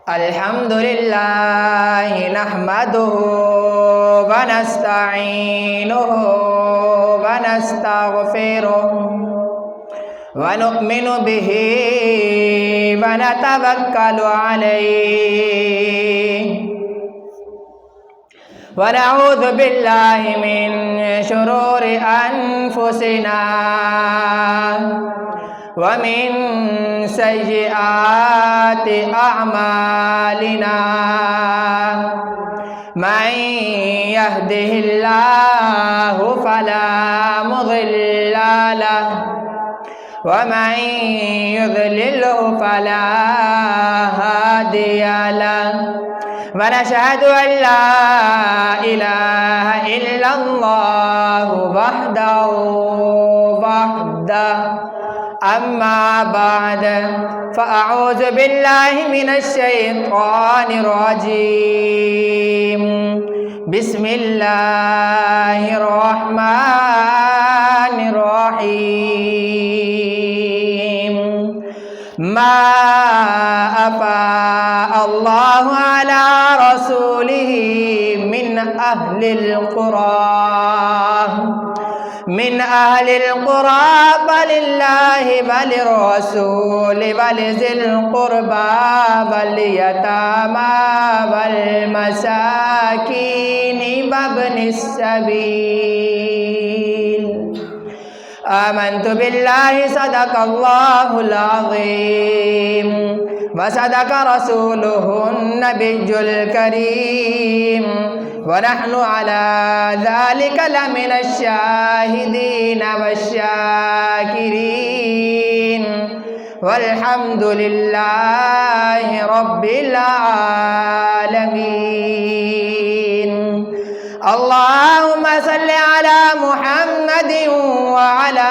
الحمد لله نحمده ونستعينه ونستغفره ونؤمن به ونتوكل عليه ونعوذ بالله من شرور أنفسنا ومن سيئات أعمالنا من يهده الله فلا مضل له ومن يضلله فلا هادي له ونشهد أن لا إله إلا الله وحده أما بعد فأعوذ بالله من الشيطان الرجيم بسم الله الرحمن الرحيم ما أفاء الله على رسوله من أهل القرى فلله وللرسول ولذي القربى واليتامى والمساكين وابن السبيل آمنت بالله صدق الله العظيم وصدق رسوله النبي الكريم ونحن على ذلك لمن الشاهدين والشاكرين والحمد لله رب العالمين اللهم صل على محمد وعلى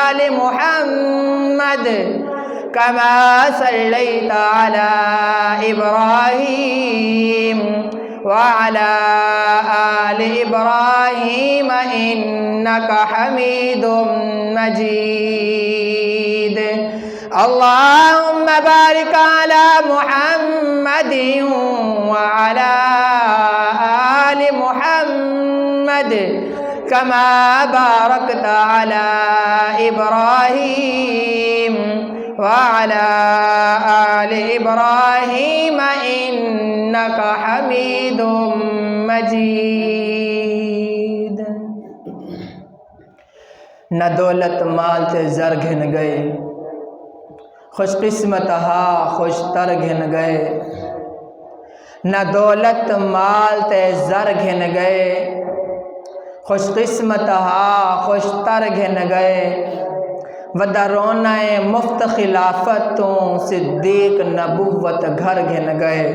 آل محمد كما صليت على إبراهيم وعلى آل إبراهيم إنك حميد مجيد اللهم بارك على محمد وعلى آل محمد كما باركت على إبراهيم وعلى آل إبراهيم إنك حميد مجيد نہ دولت مال تے زر گھن گئے خوش قسمت ہا خوش تر گھن گئے نہ دولت مال تے زر گھن گئے خوش قسمت ہا خوش تر گھن گئے ودا رونا مفت خلافتوں صدیق نبوت گھر گھن گئے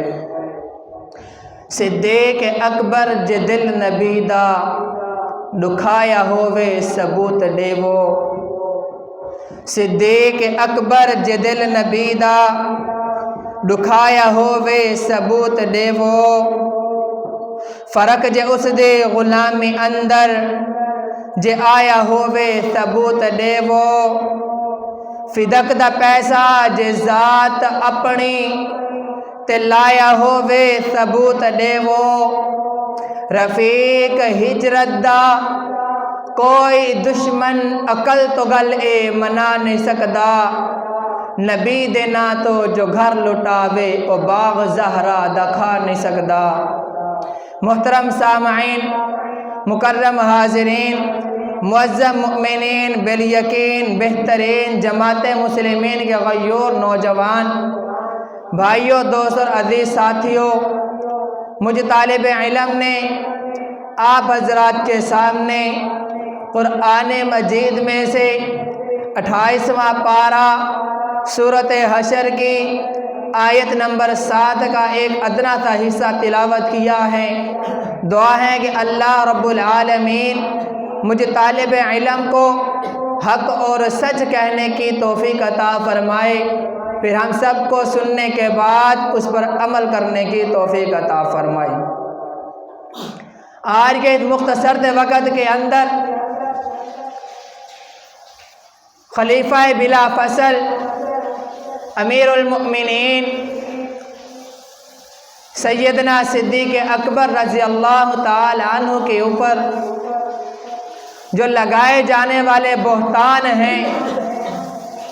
صدیق اکبر جے دل نبی دا دکھایا ہووے ثبوت دیو صدیق اکبر جے دل نبی دا دکھایا ہووے ثبوت دیو فرق جے اس دے غلامی اندر جے آیا ہووے ثبوت دیو فدق دا پیسہ جے ذات اپنی تے لایا ہووے ثبوت دیو رفیق ہجرت دا کوئی دشمن عقل تو گل اے منا نہیں سکدا نبی دے نا تو جو گھر لٹاوے او باغ زہرا دکھا نہیں سکدا محترم سامعین مکرم حاضرین معزز مؤمنین بالیقین بہترین جماعت مسلمین کے غیور نوجوان بھائیوں دوستوں اور عزیز ساتھیوں مجھے طالب علم نے آپ حضرات کے سامنے قرآن مجید میں سے 28واں پارہ سورۃ حشر کی آیت نمبر 7 کا ایک ادنا سا حصہ تلاوت کیا ہے دعا ہے کہ اللہ رب العالمین مجھے طالب علم کو حق اور سچ کہنے کی توفیق عطا فرمائے پھر ہم سب کو سننے کے بعد اس پر عمل کرنے کی توفیق عطا فرمائے آج کے اس مختصر وقت کے اندر خلیفہ بلا فصل امیر المؤمنین سیدنا صدیق اکبر رضی اللہ تعالی عنہ کے اوپر جو لگائے جانے والے بہتان ہیں،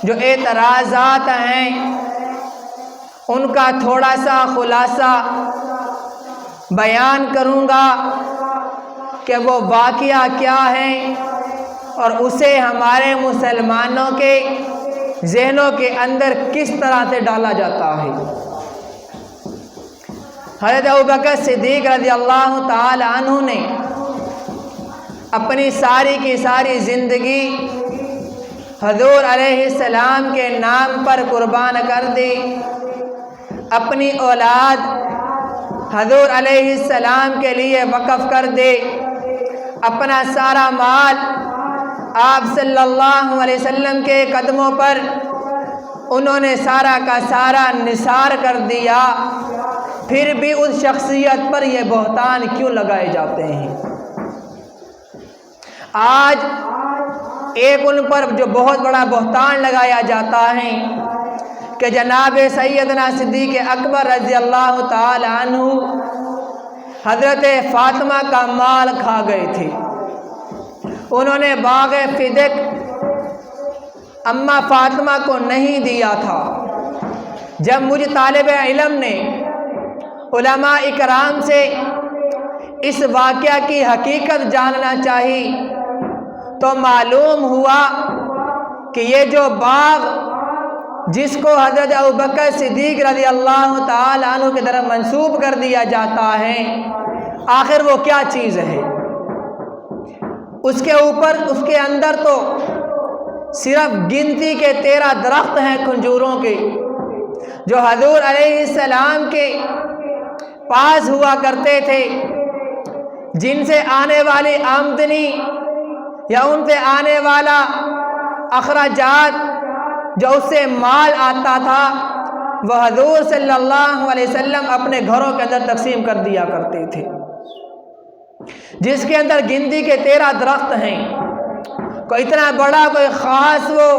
جو اعتراضات ہیں، ان کا تھوڑا سا خلاصہ بیان کروں گا کہ وہ واقعہ کیا ہے اور اسے ہمارے مسلمانوں کے ذہنوں کے اندر کس طرح سے ڈالا جاتا ہے۔ حضرت ابوبکر صدیق رضی اللہ تعالی عنہ نے اپنی ساری کی ساری زندگی حضور علیہ السلام کے نام پر قربان کر دی، اپنی اولاد حضور علیہ السلام کے لیے وقف کر دے، اپنا سارا مال آپ صلی اللہ علیہ وسلم کے قدموں پر انہوں نے سارا کا سارا نثار کر دیا، پھر بھی اس شخصیت پر یہ بہتان کیوں لگائے جاتے ہیں؟ آج ایک ان پر جو بہت بڑا بہتان لگایا جاتا ہے کہ جناب سیدنا صدیق اکبر رضی اللہ تعالی عنہ حضرت فاطمہ کا مال کھا گئے تھے۔ انہوں نے باغ فدق اماں فاطمہ کو نہیں دیا تھا۔ جب مجھ طالب علم نے علماء اکرام سے اس واقعہ کی حقیقت جاننا چاہی تو معلوم ہوا کہ یہ جو باغ جس کو حضرت ابوبکر صدیق رضی اللہ تعالی عنہ کی طرف منسوب کر دیا جاتا ہے، آخر وہ کیا چیز ہے؟ اس کے اوپر اس کے اندر تو صرف گنتی کے 13 درخت ہیں کھجوروں کے، جو حضور علیہ السلام کے پاس ہوا کرتے تھے، جن سے آنے والی آمدنی یا ان سے آنے والا اخراجات جو اس سے مال آتا تھا وہ حضور صلی اللہ علیہ وسلم اپنے گھروں کے اندر تقسیم کر دیا کرتے تھے، جس کے اندر گنتی کے 13 درخت ہیں۔ کوئی اتنا بڑا کوئی خاص وہ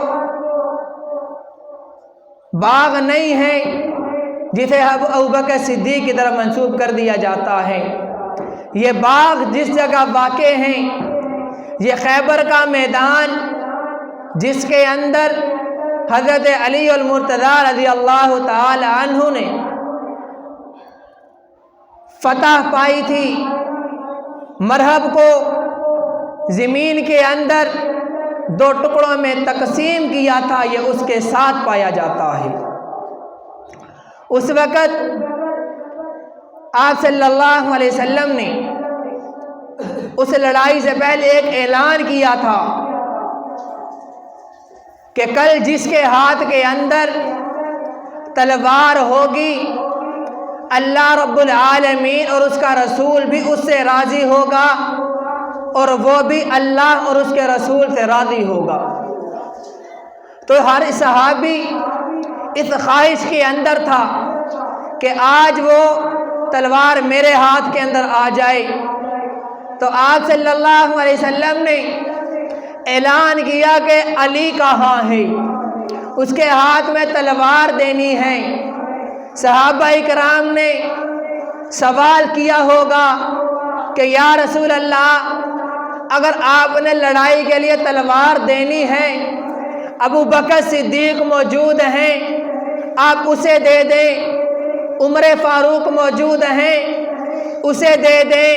باغ نہیں ہے جسے ابوبکر صدیق کی طرف منسوب کر دیا جاتا ہے۔ یہ باغ جس جگہ واقع ہیں، یہ خیبر کا میدان جس کے اندر حضرت علی المرتضی رضی اللہ تعالی عنہ نے فتح پائی تھی، مرحب کو زمین کے اندر 2 ٹکڑوں میں تقسیم کیا تھا، یہ اس کے ساتھ پایا جاتا ہے۔ اس وقت آپ صلی اللہ علیہ وسلم نے اس لڑائی سے پہلے ایک اعلان کیا تھا کہ کل جس کے ہاتھ کے اندر تلوار ہوگی اللہ رب العالمین اور اس کا رسول بھی اس سے راضی ہوگا اور وہ بھی اللہ اور اس کے رسول سے راضی ہوگا۔ تو ہر صحابی اس خواہش کے اندر تھا کہ آج وہ تلوار میرے ہاتھ کے اندر آ جائے۔ تو آپ صلی اللہ علیہ وسلم نے اعلان کیا کہ علی کہاں ہے، اس کے ہاتھ میں تلوار دینی ہے۔ صحابہ کرام نے سوال کیا ہوگا کہ یا رسول اللہ، اگر آپ نے لڑائی کے لیے تلوار دینی ہے، ابو بکر صدیق موجود ہیں، آپ اسے دے دیں، عمر فاروق موجود ہیں، اسے دے دیں،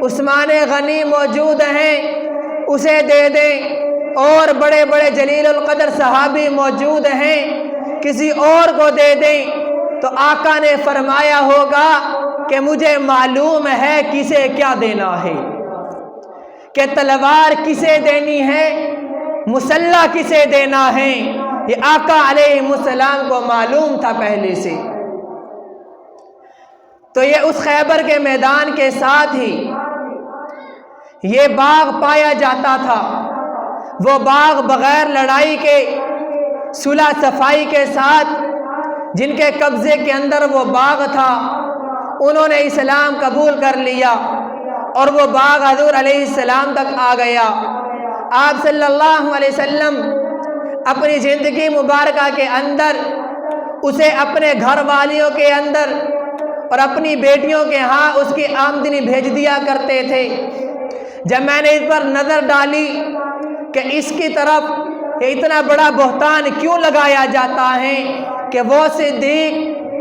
عثمان غنی موجود ہیں، اسے دے دیں، اور بڑے بڑے جلیل القدر صحابی موجود ہیں، کسی اور کو دے دیں۔ تو آقا نے فرمایا ہوگا کہ مجھے معلوم ہے کسے کیا دینا ہے، کہ تلوار کسے دینی ہے، مسلح کسے دینا ہے، یہ آقا علیہ السلام کو معلوم تھا پہلے سے۔ تو یہ اس خیبر کے میدان کے ساتھ ہی یہ باغ پایا جاتا تھا، وہ باغ بغیر لڑائی کے صلح صفائی کے ساتھ جن کے قبضے کے اندر وہ باغ تھا، انہوں نے اسلام قبول کر لیا اور وہ باغ حضور علیہ السلام تک آ گیا۔ آپ صلی اللہ علیہ وسلم اپنی زندگی مبارکہ کے اندر اسے اپنے گھر والیوں کے اندر اور اپنی بیٹیوں کے ہاں اس کی آمدنی بھیج دیا کرتے تھے۔ جب میں نے اس پر نظر ڈالی کہ اس کی طرف یہ اتنا بڑا بہتان کیوں لگایا جاتا ہے کہ وہ صدیق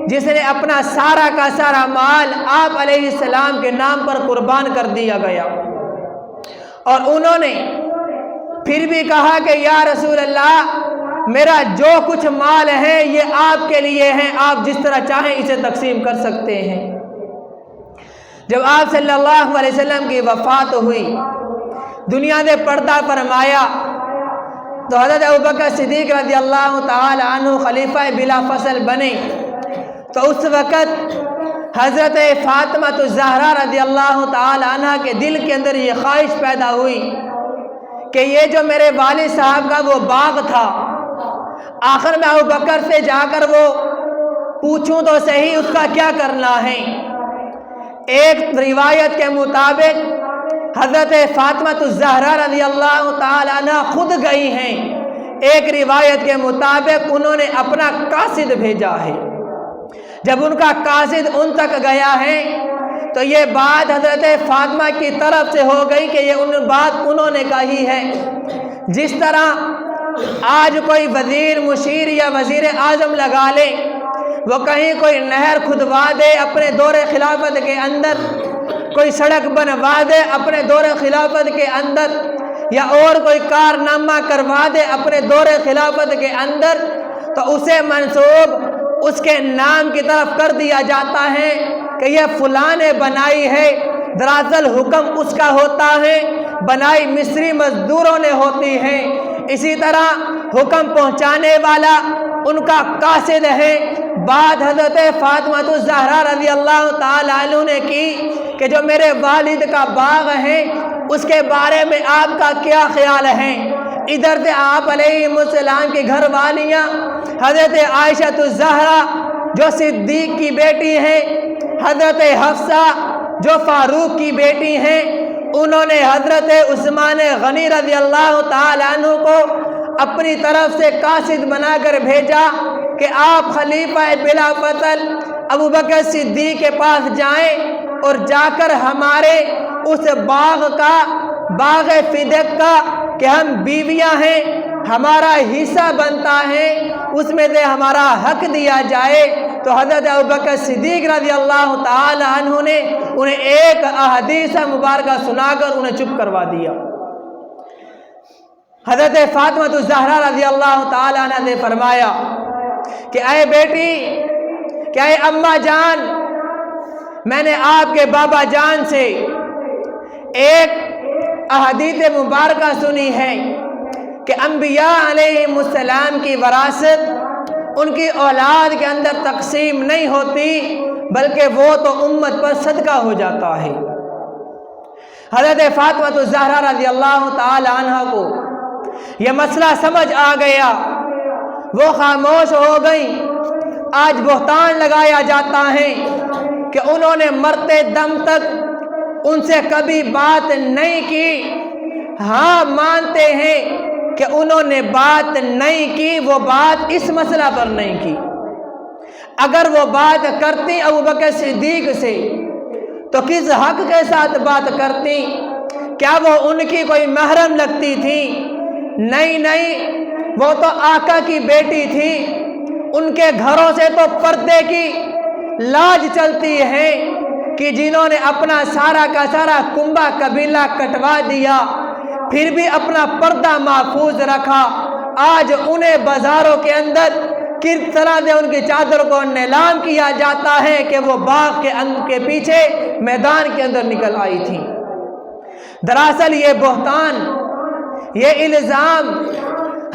جس نے اپنا سارا کا سارا مال آپ علیہ السلام کے نام پر قربان کر دیا گیا، اور انہوں نے پھر بھی کہا کہ یا رسول اللہ میرا جو کچھ مال ہے یہ آپ کے لیے ہے، آپ جس طرح چاہیں اسے تقسیم کر سکتے ہیں۔ جب آپ صلی اللہ علیہ وسلم کی وفات ہوئی، دنیا نے پردہ فرمایا، تو حضرت ابوبکر صدیق رضی اللہ تعالی عنہ خلیفہ بلا فصل بنے۔ تو اس وقت حضرت فاطمہ الزہرا رضی اللہ تعالی عنہ کے دل کے اندر یہ خواہش پیدا ہوئی کہ یہ جو میرے والد صاحب کا وہ باغ تھا، آخر میں ابوبکر سے جا کر وہ پوچھوں تو صحیح اس کا کیا کرنا ہے۔ ایک روایت کے مطابق حضرت فاطمہ الزہرا رضی اللہ تعالی عنہ خود گئی ہیں، ایک روایت کے مطابق انہوں نے اپنا قاصد بھیجا ہے۔ جب ان کا قاصد ان تک گیا ہے تو یہ بات حضرت فاطمہ کی طرف سے ہو گئی کہ یہ بات انہوں نے کہی ہے۔ جس طرح آج کوئی وزیر مشیر یا وزیر اعظم لگا لے، وہ کہیں کوئی نہر کھدوا دے اپنے دور خلافت کے اندر، کوئی سڑک بنوا دے اپنے دور خلافت کے اندر، یا اور کوئی کارنامہ کروا دے اپنے دور خلافت کے اندر، تو اسے منسوب اس کے نام کی طرف کر دیا جاتا ہے کہ یہ فلاں نے بنائی ہے، دراصل حکم اس کا ہوتا ہے، بنائی مصری مزدوروں نے ہوتی ہے۔ اسی طرح حکم پہنچانے والا ان کا قاصد ہے۔ بات حضرت فاطمہ الزہرا رضی اللہ تعالی عنہ نے کی کہ جو میرے والد کا باغ ہے اس کے بارے میں آپ کا کیا خیال ہے۔ ادھر سے آپ علیہ السلام کی گھر والیاں حضرت عائشہ الزہرا جو صدیق کی بیٹی ہیں، حضرت حفصہ جو فاروق کی بیٹی ہیں، انہوں نے حضرت عثمان غنی رضی اللہ تعالی عنہ کو اپنی طرف سے قاصد بنا کر بھیجا کہ آپ خلیفہ بلا فصل ابوبکر صدیق کے پاس جائیں اور جا کر ہمارے اس باغ کا، باغ فدق کا کہ ہم بیویاں ہیں، ہمارا حصہ بنتا ہے، اس میں سے ہمارا حق دیا جائے۔ تو حضرت ابوبکر صدیق رضی اللہ تعالی عنہ نے انہیں ایک احادیث مبارکہ سنا کر انہیں چپ کروا دیا۔ حضرت فاطمہ الزہرا رضی اللہ تعالی عنہ نے فرمایا کہ اے بیٹی، کہ اے اماں جان، میں نے آپ کے بابا جان سے ایک احادیث مبارکہ سنی ہے کہ انبیاء علیہ السلام کی وراثت ان کی اولاد کے اندر تقسیم نہیں ہوتی، بلکہ وہ تو امت پر صدقہ ہو جاتا ہے۔ حضرت فاطمہ الزہرا رضی اللہ تعالی عنہ کو یہ مسئلہ سمجھ آ گیا، وہ خاموش ہو گئی۔ آج بہتان لگایا جاتا ہے کہ انہوں نے مرتے دم تک ان سے کبھی بات نہیں کی۔ ہاں مانتے ہیں کہ انہوں نے بات نہیں کی، وہ بات اس مسئلہ پر نہیں کی۔ اگر وہ بات کرتی ابوبکر صدیق سے تو کس حق کے ساتھ بات کرتی؟ کیا وہ ان کی کوئی محرم لگتی تھی؟ نہیں، وہ تو آقا کی بیٹی تھی، ان کے گھروں سے تو پردے کی لاج چلتی ہے کہ جنہوں نے اپنا سارا کا سارا کنبہ قبیلہ کٹوا دیا پھر بھی اپنا پردہ محفوظ رکھا، آج انہیں بازاروں کے اندر کس طرح سے ان کی چادر کو نیلام کیا جاتا ہے کہ وہ باغ کے پیچھے میدان کے اندر نکل آئی تھی۔ دراصل یہ بہتان، یہ الزام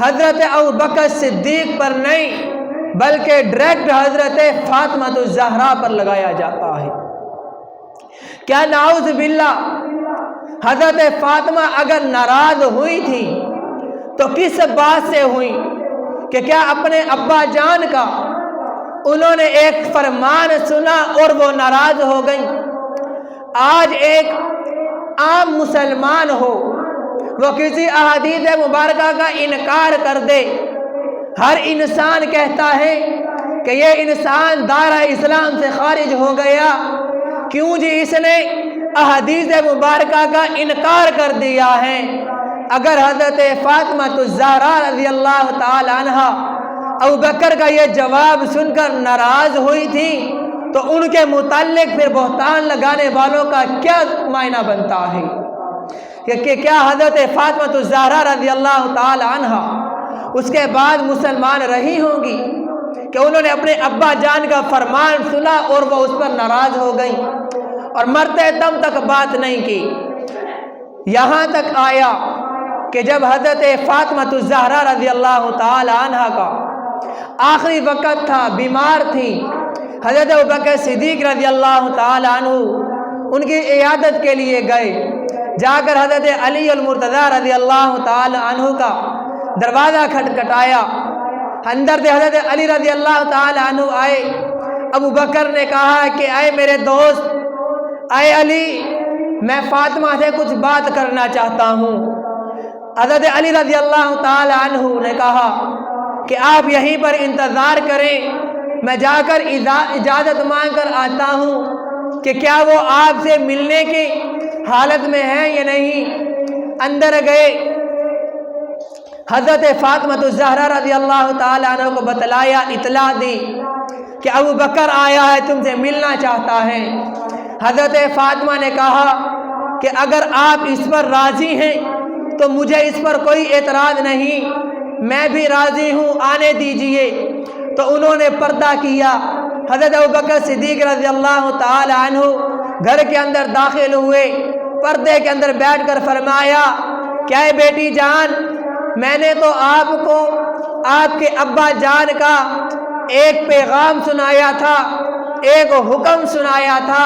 حضرت ابوبکر صدیق پر نہیں بلکہ ڈائریکٹ حضرت فاطمہ الزہرا پر لگایا جاتا ہے۔ کیا نعوذ باللہ حضرت فاطمہ اگر ناراض ہوئی تھی تو کس بات سے ہوئی کہ کیا اپنے ابا جان کا انہوں نے ایک فرمان سنا اور وہ ناراض ہو گئی؟ آج ایک عام مسلمان ہو، وہ کسی احادیث مبارکہ کا انکار کر دے، ہر انسان کہتا ہے کہ یہ انسان دائرہ اسلام سے خارج ہو گیا، کیوں جی اس نے احادیث مبارکہ کا انکار کر دیا ہے۔ اگر حضرت فاطمہ الزہرا رضی اللہ تعالی عنہ ابوبکر کا یہ جواب سن کر ناراض ہوئی تھی تو ان کے متعلق پھر بہتان لگانے والوں کا کیا معنی بنتا ہے کہ کیا حضرت فاطمہ الزہرا رضی اللہ تعالی عنہ اس کے بعد مسلمان رہی ہوں گی کہ انہوں نے اپنے ابا جان کا فرمان سنا اور وہ اس پر ناراض ہو گئی اور مرتے دم تک بات نہیں کی؟ یہاں تک آیا کہ جب حضرت فاطمہ الزہرا رضی اللہ تعالی عنہ کا آخری وقت تھا، بیمار تھی، حضرت ابوبکر صدیق رضی اللہ تعالی عنہ ان کی عیادت کے لیے گئے۔ جا کر حضرت علی المرتضیٰ رضی اللہ تعالی عنہ کا دروازہ کھٹکھٹایا، اندر سے حضرت علی رضی اللہ تعالی عنہ آئے۔ ابوبکر نے کہا کہ اے میرے دوست، اے علی، میں فاطمہ سے کچھ بات کرنا چاہتا ہوں۔ حضرت علی رضی اللہ تعالی عنہ نے کہا کہ آپ یہیں پر انتظار کریں، میں جا کر اجازت مانگ کر آتا ہوں کہ کیا وہ آپ سے ملنے کی حالت میں ہے یا نہیں۔ اندر گئے، حضرت فاطمہ الزہرا رضی اللہ تعالی عنہ کو بتلایا، اطلاع دی کہ ابوبکر آیا ہے، تم سے ملنا چاہتا ہے۔ حضرت فاطمہ نے کہا کہ اگر آپ اس پر راضی ہیں تو مجھے اس پر کوئی اعتراض نہیں، میں بھی راضی ہوں، آنے دیجئے۔ تو انہوں نے پردہ کیا۔ حضرت ابوبکر صدیق رضی اللہ تعالی عنہ گھر کے اندر داخل ہوئے، پردے کے اندر بیٹھ کر فرمایا، کیا ہے بیٹی جان، میں نے تو آپ کو آپ کے ابا جان کا ایک پیغام سنایا تھا، ایک حکم سنایا تھا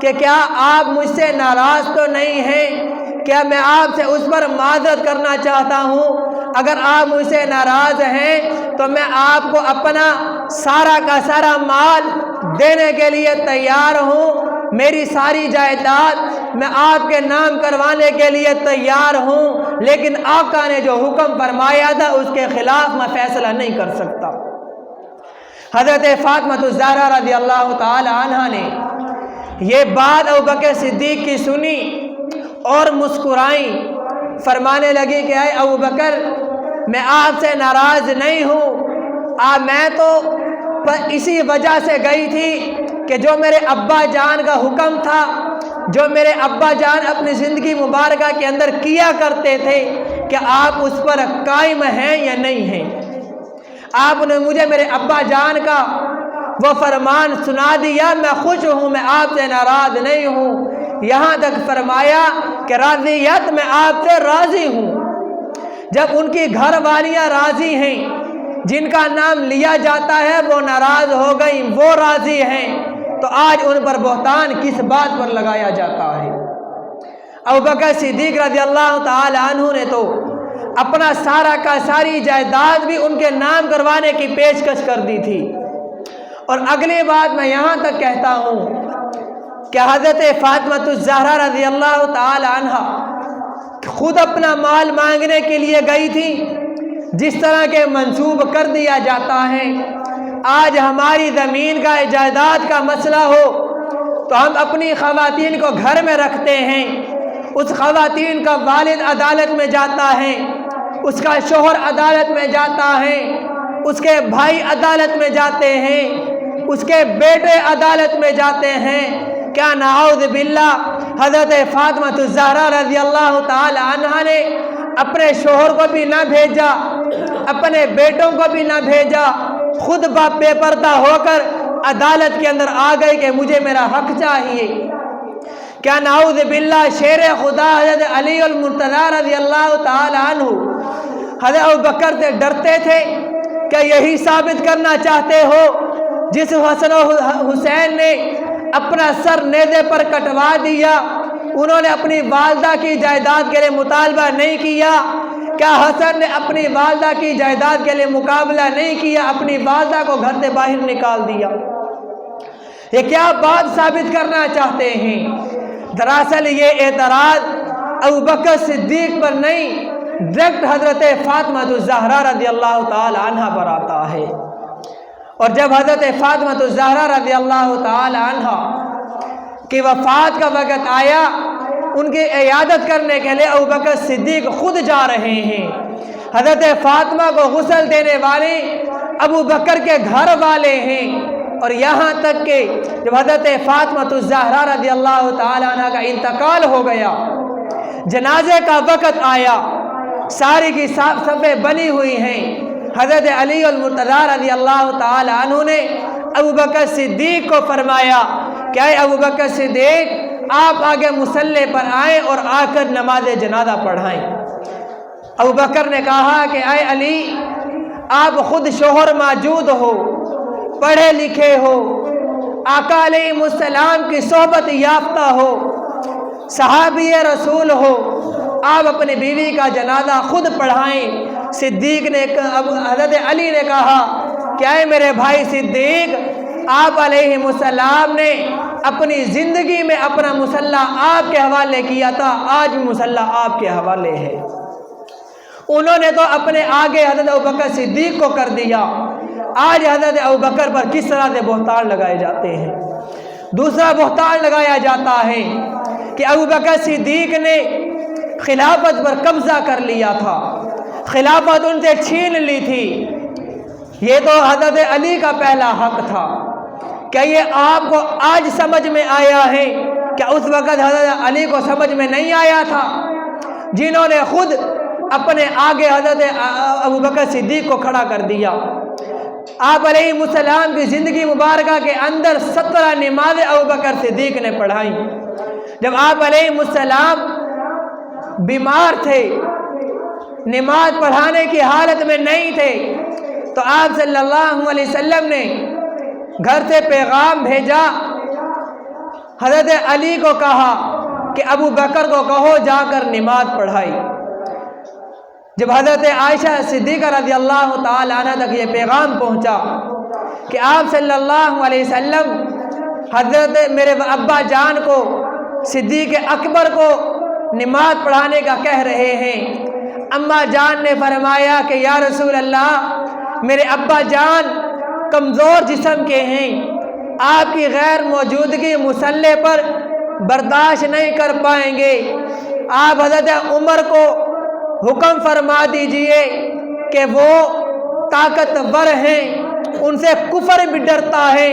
کہ کیا آپ مجھ سے ناراض تو نہیں ہیں؟ کیا میں آپ سے اس پر معذرت کرنا چاہتا ہوں؟ اگر آپ مجھ سے ناراض ہیں تو میں آپ کو اپنا سارا کا سارا مال دینے کے لیے تیار ہوں، میری ساری جائیداد میں آپ کے نام کروانے کے لیے تیار ہوں، لیکن آقا نے جو حکم فرمایا تھا اس کے خلاف میں فیصلہ نہیں کر سکتا۔ حضرت فاطمہ الزہرا رضی اللہ تعالی عنہ نے یہ بات ابوبکر صدیق کی سنی اور مسکرائیں، فرمانے لگی کہ اے ابوبکر، میں آپ سے ناراض نہیں ہوں، میں تو اسی وجہ سے گئی تھی کہ جو میرے ابا جان کا حکم تھا، جو میرے ابا جان اپنی زندگی مبارکہ کے اندر کیا کرتے تھے، کہ آپ اس پر قائم ہیں یا نہیں ہیں۔ آپ نے مجھے میرے ابا جان کا وہ فرمان سنا دیا، میں خوش ہوں، میں آپ سے ناراض نہیں ہوں۔ یہاں تک فرمایا کہ راضیت میں آپ سے راضی ہوں۔ جب ان کی گھر والیاں راضی ہیں، جن کا نام لیا جاتا ہے وہ ناراض ہو گئی، وہ راضی ہیں، تو آج ان پر بہتان کس بات پر لگایا جاتا ہے؟ ابوبکر صدیق رضی اللہ تعالی عنہ نے تو اپنا سارا کا ساری جائیداد بھی ان کے نام کروانے کی پیشکش کر دی تھی۔ اور اگلی بات میں یہاں تک کہتا ہوں کہ حضرت فاطمہ الزہرا رضی اللہ تعالی عنہ خود اپنا مال مانگنے کے لیے گئی تھی، جس طرح کے منسوب کر دیا جاتا ہے۔ آج ہماری زمین کا جائیداد کا مسئلہ ہو تو ہم اپنی خواتین کو گھر میں رکھتے ہیں، اس خواتین کا والد عدالت میں جاتا ہے، اس کا شوہر عدالت میں جاتا ہے، اس کے بھائی عدالت میں جاتے ہیں، اس کے بیٹے عدالت میں جاتے ہیں۔ کیا نعوذ باللہ حضرت فاطمہ الزہرا رضی اللہ تعالی عنہا نے اپنے شوہر کو بھی نہ بھیجا، اپنے بیٹوں کو بھی نہ بھیجا، خود بے پردہ ہو کر عدالت کے اندر آ گئی کہ مجھے میرا حق چاہیے۔ کیا نعوذ باللہ شیر خدا حضرت علی المرتضیٰ رضی اللہ تعالی عنہ حضرت ابوبکر سے ڈرتے تھے؟ کیا یہی ثابت کرنا چاہتے ہو جس حسن و حسین نے اپنا سر نیزے پر کٹوا دیا، انہوں نے اپنی والدہ کی جائیداد کے لیے مطالبہ نہیں کیا؟ کیا حسن نے اپنی والدہ کی جائیداد کے لیے مقابلہ نہیں کیا، اپنی والدہ کو گھر سے باہر نکال دیا؟ یہ کیا بات ثابت کرنا چاہتے ہیں؟ دراصل یہ اعتراض ابوبکر صدیق پر نہیں، ڈائریکٹ حضرت فاطمہ الزہرا رضی اللہ تعالی عنہ پر آتا ہے۔ اور جب حضرت فاطمہ الزہرا رضی اللہ تعالی عنہا کی وفات کا وقت آیا، ان کی عیادت کرنے کے لیے ابوبکر صدیق خود جا رہے ہیں۔ حضرت فاطمہ کو غسل دینے والے ابوبکر کے گھر والے ہیں، اور یہاں تک کہ جب حضرت فاطمہ الزہرا رضی اللہ تعالی عنہ کا انتقال ہو گیا، جنازے کا وقت آیا، ساری کی صفیں بنی ہوئی ہیں، حضرت علی المرتضیٰ رضی اللہ تعالی عنہ نے ابوبکر صدیق کو فرمایا کہ اے ابوبکر صدیق، آپ آگے مصلی پر آئیں اور آ کر نماز جنازہ پڑھائیں۔ ابوبکر نے کہا کہ اے علی، آپ خود شوہر موجود ہو، پڑھے لکھے ہو، آقا علیہ السلام کی صحبت یافتہ ہو، صحابی رسول ہو، آپ اپنی بیوی کا جنازہ خود پڑھائیں۔ صدیق نے حضرت علی نے کہا کہ اے میرے بھائی صدیق، آپ علیہ السلام نے اپنی زندگی میں اپنا مصلی آپ کے حوالے کیا تھا، آج بھی مصلی آپ کے حوالے ہے۔ انہوں نے تو اپنے آگے حضرت ابوبکر صدیق کو کر دیا، آج حضرت ابوبکر پر کس طرح سے بہتان لگائے جاتے ہیں۔ دوسرا بہتان لگایا جاتا ہے کہ ابوبکر صدیق نے خلافت پر قبضہ کر لیا تھا، خلافت ان سے چھین لی تھی۔ یہ تو حضرت علی کا پہلا حق تھا۔ کیا یہ آپ کو آج سمجھ میں آیا ہے؟ کیا اس وقت حضرت علی کو سمجھ میں نہیں آیا تھا، جنہوں نے خود اپنے آگے حضرت ابوبکر صدیق کو کھڑا کر دیا؟ آپ علیہ السلام کی زندگی مبارکہ کے اندر 17 نمازیں ابوبکر صدیق نے پڑھائیں۔ جب آپ علیہ السلام بیمار تھے، نماز پڑھانے کی حالت میں نہیں تھے، تو آپ صلی اللہ علیہ وسلم نے گھر سے پیغام بھیجا، حضرت علی کو کہا کہ ابوبکر کو کہو جا کر نماز پڑھائی۔ جب حضرت عائشہ صدیقہ رضی اللہ تعالی عنہ تک یہ پیغام پہنچا کہ آپ صلی اللہ علیہ وسلم حضرت میرے ابا جان کو، صدیق اکبر کو نماز پڑھانے کا کہہ رہے ہیں، اماں جان نے فرمایا کہ یا رسول اللہ، میرے ابا جان کمزور جسم کے ہیں، آپ کی غیر موجودگی مصلی پر برداشت نہیں کر پائیں گے۔ آپ حضرت عمر کو حکم فرما دیجئے کہ وہ طاقتور ہیں، ان سے کفر بھی ڈرتا ہے،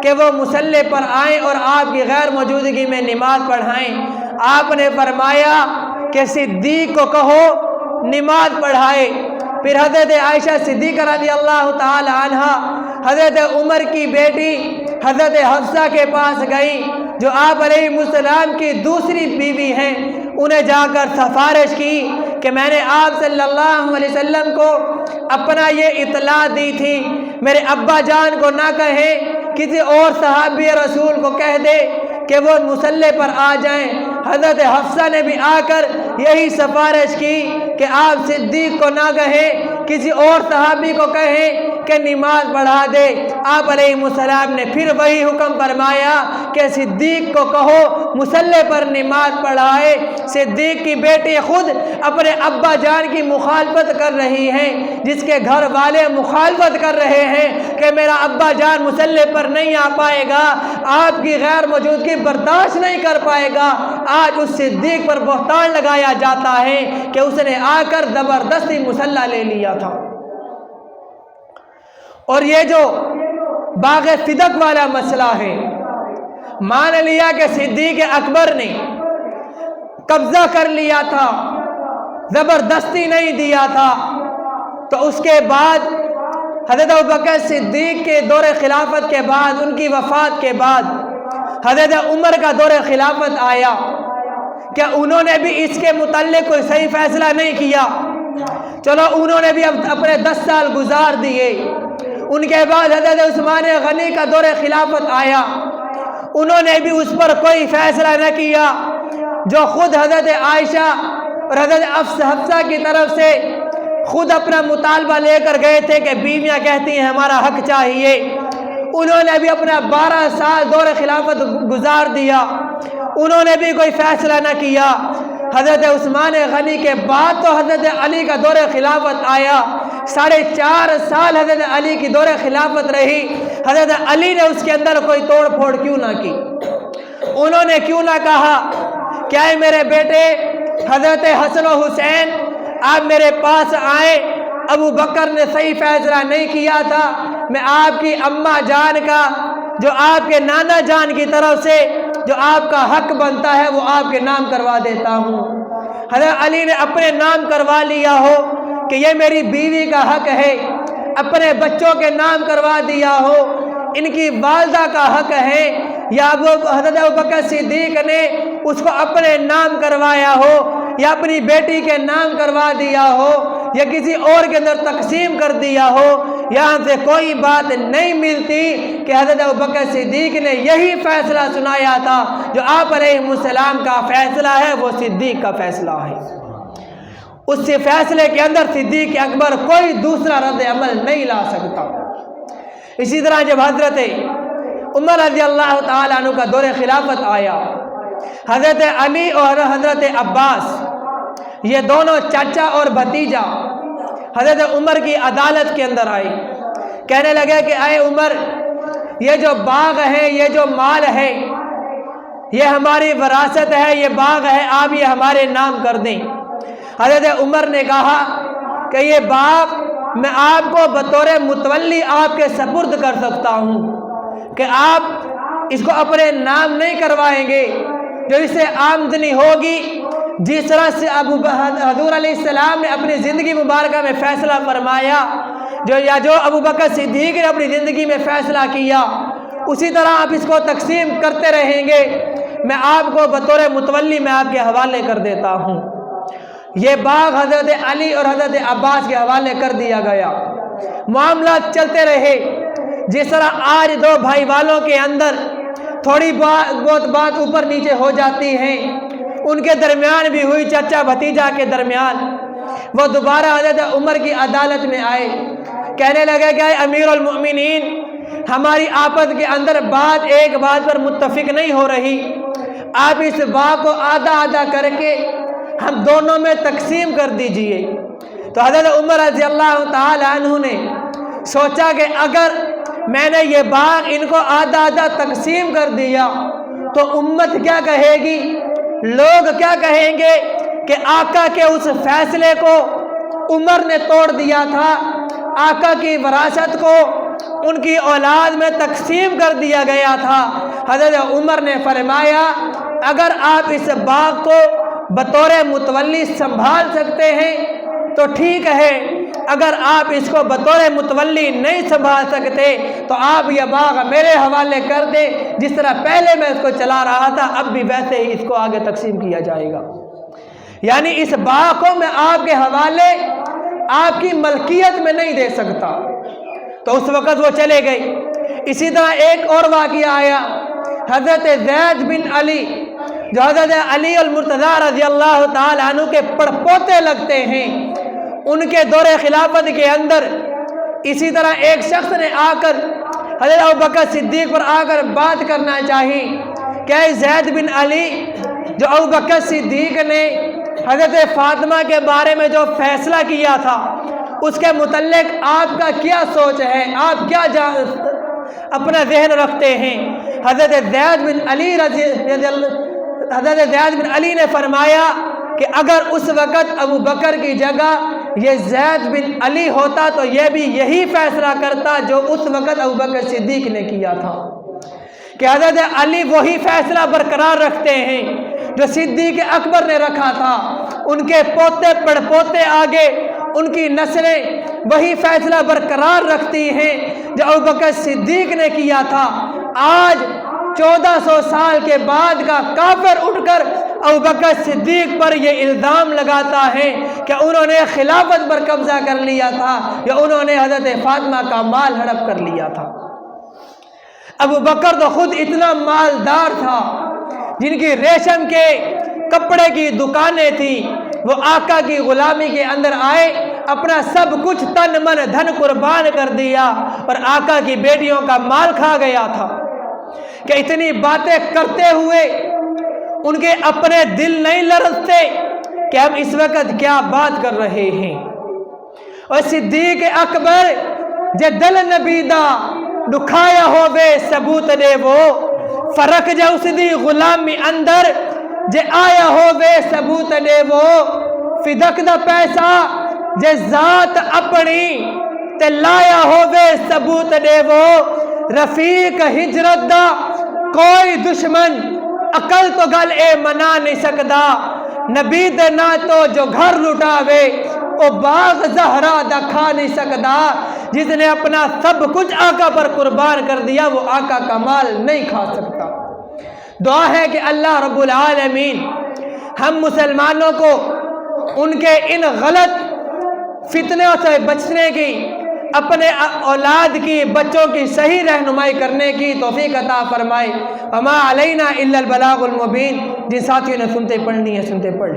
کہ وہ مصلی پر آئیں اور آپ کی غیر موجودگی میں نماز پڑھائیں۔ آپ نے فرمایا کہ صدیق کو کہو نماز پڑھائے۔ پھر حضرت عائشہ صدیقہ رضی اللہ تعالی عنہ حضرت عمر کی بیٹی حضرت حفصہ کے پاس گئی، جو آپ علیہ السلام کی دوسری بیوی ہیں، انہیں جا کر سفارش کی کہ میں نے آپ صلی اللہ علیہ وسلم کو اپنا یہ اطلاع دی تھی، میرے ابا جان کو نہ کہیں، کسی اور صحابی رسول کو کہہ دے کہ وہ مصلی پر آ جائیں۔ حضرت حفصہ نے بھی آ کر یہی سفارش کی کہ آپ صدیق کو نہ کہیں، کسی اور صحابی کو کہیں کہ نماز پڑھا دے۔ آپ علیہ السلام نے پھر وہی حکم فرمایا کہ صدیق کو کہو مصلی پر نماز پڑھائے۔ صدیق کی بیٹی خود اپنے ابا جان کی مخالفت کر رہی ہیں، جس کے گھر والے مخالفت کر رہے ہیں کہ میرا ابا جان مصلی پر نہیں آ پائے گا، آپ کی غیر موجودگی برداشت نہیں کر پائے گا۔ آج اس صدیق پر بہتان لگایا جاتا ہے کہ اس نے آ کر زبردستی مصلی لے لیا تھا۔ اور یہ جو باغ صدق والا مسئلہ ہے، مان لیا کہ صدیق اکبر نے قبضہ کر لیا تھا، زبردستی نہیں دیا تھا، تو اس کے بعد حضرت ابوبکر صدیق کے دور خلافت کے بعد، ان کی وفات کے بعد حضرت عمر کا دور خلافت آیا، کیا انہوں نے بھی اس کے متعلق کوئی صحیح فیصلہ نہیں کیا؟ چلو انہوں نے بھی اب اپنے 10 سال گزار دیے۔ ان کے بعد حضرت عثمان غنی کا دور خلافت آیا، انہوں نے بھی اس پر کوئی فیصلہ نہ کیا، جو خود حضرت عائشہ اور حضرت حفصہ کی طرف سے خود اپنا مطالبہ لے کر گئے تھے کہ بیویاں کہتی ہیں ہمارا حق چاہیے، انہوں نے بھی اپنا 12 سال دور خلافت گزار دیا، انہوں نے بھی کوئی فیصلہ نہ کیا۔ حضرت عثمان غنی کے بعد تو حضرت علی کا دور خلافت آیا، 4.5 سال حضرت علی کی دور خلافت رہی، حضرت علی نے اس کے اندر کوئی توڑ پھوڑ کیوں نہ کی؟ انہوں نے کیوں نہ کہا کہ اے میرے بیٹے حضرت حسن و حسین، آپ میرے پاس آئے، ابو بکر نے صحیح فیصلہ نہیں کیا تھا، میں آپ کی اماں جان کا، جو آپ کے نانا جان کی طرف سے جو آپ کا حق بنتا ہے وہ آپ کے نام کروا دیتا ہوں۔ حضرت علی نے اپنے نام کروا لیا ہو کہ یہ میری بیوی کا حق ہے، اپنے بچوں کے نام کروا دیا ہو، ان کی والدہ کا حق ہے، یا حضرت ابوبکر صدیق نے اس کو اپنے نام کروایا ہو، یا اپنی بیٹی کے نام کروا دیا ہو، یا کسی اور کے اندر تقسیم کر دیا ہو، یہاں سے کوئی بات نہیں ملتی کہ حضرت ابوبکر صدیق نے یہی فیصلہ سنایا تھا جو آپ علیہ السلام کا فیصلہ ہے وہ صدیق کا فیصلہ ہے۔ اس سے فیصلے کے اندر صدیق اکبر کوئی دوسرا رد عمل نہیں لا سکتا۔ اسی طرح جب حضرت عمر رضی اللہ تعالیٰ عنہ کا دور خلافت آیا، حضرت علی اور حضرت عباس یہ دونوں چچا اور بھتیجا حضرت عمر کی عدالت کے اندر آئے، کہنے لگے کہ اے عمر، یہ جو باغ ہے، یہ جو مال ہے، یہ ہماری وراثت ہے، یہ باغ ہے، آپ یہ ہمارے نام کر دیں۔ حضرت عمر نے کہا کہ یہ باغ میں آپ کو بطور متولی آپ کے سپرد کر سکتا ہوں کہ آپ اس کو اپنے نام نہیں کروائیں گے، جو اس سے آمدنی ہوگی، جس طرح سے حضور علیہ السلام نے اپنی زندگی مبارکہ میں فیصلہ فرمایا، جو ابوبکر صدیق نے اپنی زندگی میں فیصلہ کیا، اسی طرح آپ اس کو تقسیم کرتے رہیں گے، میں آپ کو بطور متولی میں آپ کے حوالے کر دیتا ہوں۔ یہ باغ حضرت علی اور حضرت عباس کے حوالے کر دیا گیا، معاملات چلتے رہے۔ جس طرح آج دو بھائی والوں کے اندر تھوڑی بہت بات اوپر نیچے ہو جاتی ہیں، ان کے درمیان بھی ہوئی، چچا بھتیجا کے درمیان۔ وہ دوبارہ حضرت عمر کی عدالت میں آئے، کہنے لگے کہ اے امیر المؤمنین، ہماری آپس کے اندر ایک بات پر متفق نہیں ہو رہی، آپ اس باغ کو آدھا آدھا کر کے ہم دونوں میں تقسیم کر دیجئے۔ تو حضرت عمر رضی اللہ تعالی عنہ نے سوچا کہ اگر میں نے یہ باغ ان کو آدھا آدھا تقسیم کر دیا تو امت کیا کہے گی، لوگ کیا کہیں گے کہ آقا کے اس فیصلے کو عمر نے توڑ دیا تھا، آقا کی وراثت کو ان کی اولاد میں تقسیم کر دیا گیا تھا۔ حضرت عمر نے فرمایا اگر آپ اس باغ کو بطور متولی سنبھال سکتے ہیں تو ٹھیک ہے، اگر آپ اس کو بطور متولی نہیں سنبھال سکتے تو آپ یہ باغ میرے حوالے کر دیں، جس طرح پہلے میں اس کو چلا رہا تھا اب بھی ویسے ہی اس کو آگے تقسیم کیا جائے گا۔ یعنی اس باغ کو میں آپ کے حوالے، آپ کی ملکیت میں نہیں دے سکتا۔ تو اس وقت وہ چلے گئے۔ اسی طرح ایک اور واقعہ آیا، حضرت زید بن علی جو حضرت علی المرتضیٰ رضی اللہ تعالی عنہ کے پڑپوتے لگتے ہیں، ان کے دور خلافت کے اندر اسی طرح ایک شخص نے آ کر حضرت ابوبکر صدیق پر آ کر بات کرنا چاہی کہ زید بن علی، جو ابوبکر صدیق نے حضرت فاطمہ کے بارے میں جو فیصلہ کیا تھا اس کے متعلق آپ کا کیا سوچ ہے، آپ کیا اپنا ذہن رکھتے ہیں؟ حضرت زید بن علی نے فرمایا کہ اگر اس وقت ابو بکر کی جگہ یہ زید بن علی ہوتا تو یہ بھی یہی فیصلہ کرتا جو اس وقت ابو بکر صدیق نے کیا تھا، کہ حضرت علی وہی فیصلہ برقرار رکھتے ہیں جو صدیق اکبر نے رکھا تھا، ان کے پوتے پڑ پوتے آگے ان کی نسلیں وہی فیصلہ برقرار رکھتی ہیں جو ابو بکر صدیق نے کیا تھا۔ آج 1400 سال کے بعد کا کافر اٹھ کر ابو بکر صدیق پر یہ الزام لگاتا ہے کہ انہوں نے خلافت پر قبضہ کر لیا تھا یا انہوں نے حضرت فاطمہ کا مال ہڑپ کر لیا تھا۔ ابو بکر تو خود اتنا مالدار تھا، جن کی ریشم کے کپڑے کی دکانیں تھیں، وہ آقا کی غلامی کے اندر آئے، اپنا سب کچھ تن من دھن قربان کر دیا اور آقا کی بیٹیوں کا مال کھا گیا تھا کہ اتنی باتیں کرتے ہوئے ان کے اپنے دل نہیں لرزتے کہ ہم اس وقت کیا بات کر رہے ہیں۔ اور صدیق اکبر جے دل نبی دا دکھایا ہووے ثبوت دے وہ فرق جے اس دی غلامی اندر جے آیا ہووے ثبوت دے وہ فدق دا پیسہ جے ذات اپنی تے لایا ہووے ثبوت دے وہ رفیق ہجرت دا کوئی دشمن عقل تو گل اے منا نہیں سکدا نبی دے نا تو جو گھر لٹاوے وہ باغ زہرا دا کھا نہیں سکدا جس نے اپنا سب کچھ آقا پر قربان کر دیا وہ آقا کا مال نہیں کھا سکتا۔ دعا ہے کہ اللہ رب العالمین ہم مسلمانوں کو ان کے ان غلط فتنوں سے بچنے کی اپنے اولاد کی بچوں کی صحیح رہنمائی کرنے کی توفیق عطا فرمائے۔ وما علینا الا البلاغ المبین۔ جن ساتھیوں نے سنتے پڑھنی ہے سنتے پڑھ لیں۔